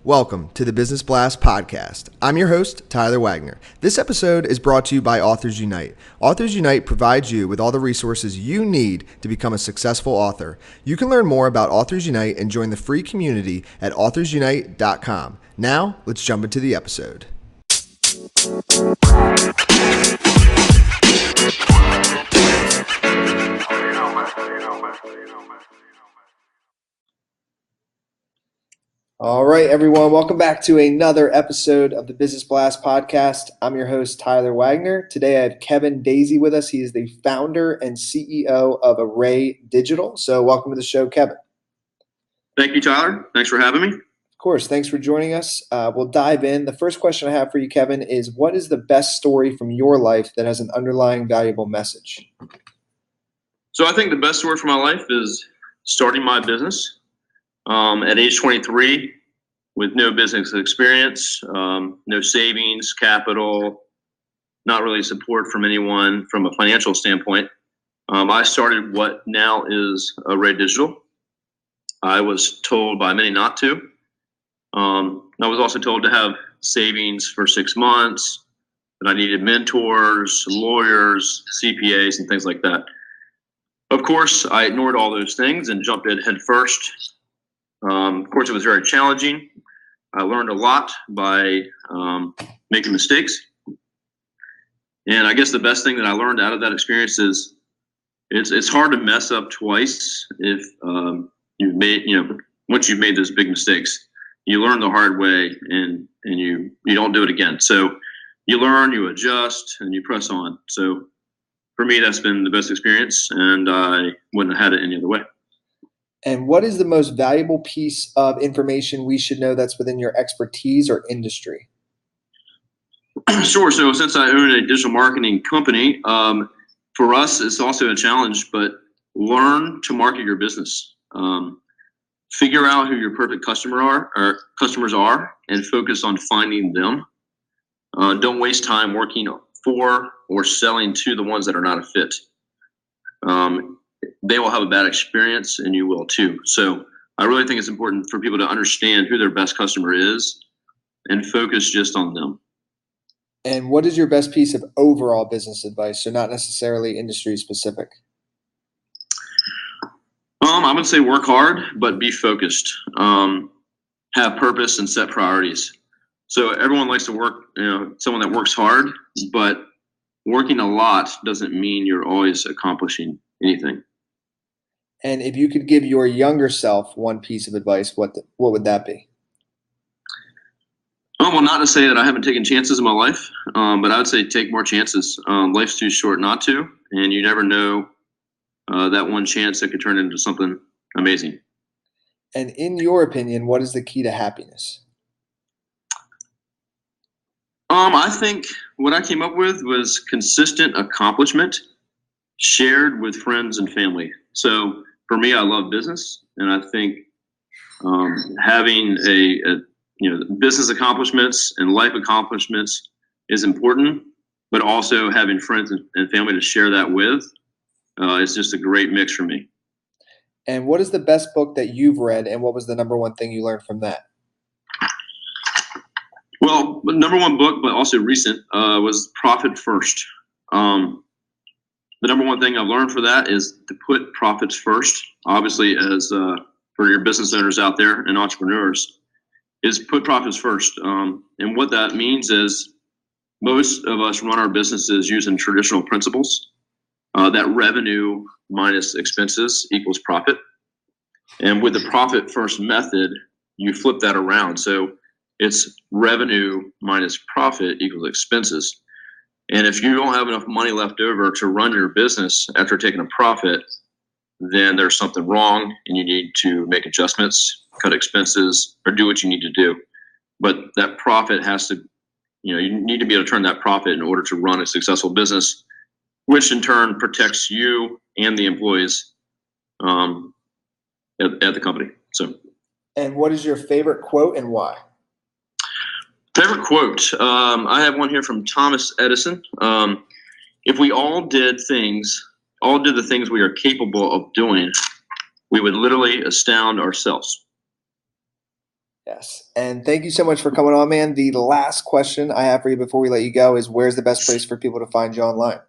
Welcome to the Business Blast podcast. I'm your host, Tyler Wagner. This episode is brought to you by Authors Unite. Authors Unite provides you with all the resources you need to become a successful author. You can learn more about Authors Unite and join the free community at authorsunite.com. Now, let's jump into the episode. All right, everyone. Welcome back to another episode of the Business Blast podcast. I'm your host, Tyler Wagner. Today, I have Kevin Daisey with us. He is the founder and CEO of Array Digital. So welcome to the show, Kevin. Thank you, Tyler. Thanks for having me. Of course. Thanks for joining us. We'll dive in. The first question I have for you, Kevin, is what is the best story from your life that has an underlying valuable message? So I think the best story from my life is starting my business. At age 23, with no business experience, no savings, capital, not really support from anyone from a financial standpoint, I started what now is Array Digital. I was told by many not to. I was also told to have savings for 6 months, that I needed mentors, lawyers, CPAs, and things like that. Of course, I ignored all those things and jumped in head first. Of course, it was very challenging. I learned a lot by making mistakes. And I guess the best thing that I learned out of that experience is it's hard to mess up twice if once you've made those big mistakes. You learn the hard way and you don't do it again. So you learn, you adjust, and you press on. So for me, that's been the best experience, and I wouldn't have had it any other way. And what is the most valuable piece of information we should know that's within your expertise or industry? Sure. So since I own a digital marketing company, for us, it's also a challenge, but learn to market your business. Figure out who your perfect customers are and focus on finding them. Don't waste time working for or selling to the ones that are not a fit. They will have a bad experience and you will too. So I really think it's important for people to understand who their best customer is and focus just on them. And what is your best piece of overall business advice? So not necessarily industry specific. I would say work hard, but be focused. Have purpose and set priorities. So everyone likes to work, someone that works hard, but working a lot doesn't mean you're always accomplishing anything. And if you could give your younger self one piece of advice, what would that be? Well, not to say that I haven't taken chances in my life, but I would say take more chances. Life's too short not to, and you never know that one chance that could turn into something amazing. And in your opinion, what is the key to happiness? I think what I came up with was consistent accomplishment shared with friends and family. So for me, I love business, and I think having business accomplishments and life accomplishments is important, but also having friends and family to share that with is just a great mix for me. And what is the best book that you've read, and what was the number one thing you learned from that? Well, the number one book, but also recent, was Profit First. The number one thing I've learned for that is to put profits first. Obviously, as for your business owners out there and entrepreneurs, is put profits first. And what that means is most of us run our businesses using traditional principles. That revenue minus expenses equals profit. And with the profit first method, you flip that around. So it's revenue minus profit equals expenses. And if you don't have enough money left over to run your business after taking a profit, then there's something wrong and you need to make adjustments, cut expenses, or do what you need to do. But that profit has to, you need to be able to turn that profit in order to run a successful business, which in turn protects you and the employees at the company. So. And what is your favorite quote and why? Favorite quote. I have one here from Thomas Edison. If we all did the things we are capable of doing, we would literally astound ourselves. Yes. And thank you so much for coming on, man. The last question I have for you before we let you go is, where's the best place for people to find you online?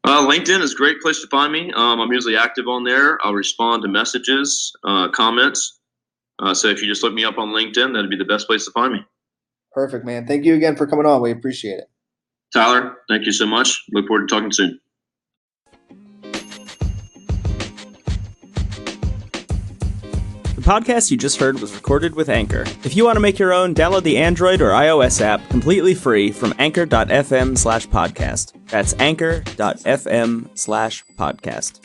LinkedIn is a great place to find me. I'm usually active on there. I'll respond to messages, comments. So if you just look me up on LinkedIn, that'd be the best place to find me. Perfect, man. Thank you again for coming on. We appreciate it. Tyler, thank you so much. Look forward to talking soon. The podcast you just heard was recorded with Anchor. If you want to make your own, download the Android or iOS app completely free from anchor.fm/podcast. That's anchor.fm/podcast.